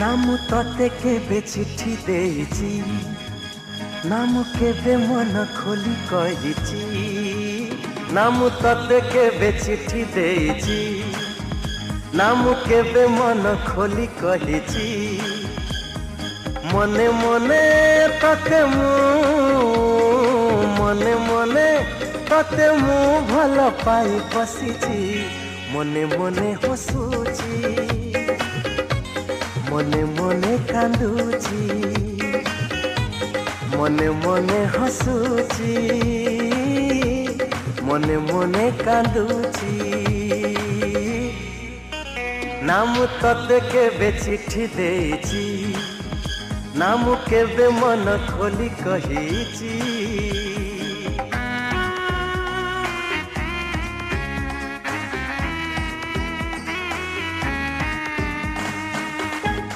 ना मु तते केबे चिट्ठी देइची ना मु केबे मन खोली कहिची ना मु तते केबे चिट्ठी देइची ना मु केबे मन खोली कहिची मने मने तते मु मने मने तते मु भल पाई बसिची मने मने हसुची मने मने कांदुची मने मने हसुची मने मने कांदुची ना मु तते केबे चिट्ठी देइची ना मु केबे मन खोली कहिची।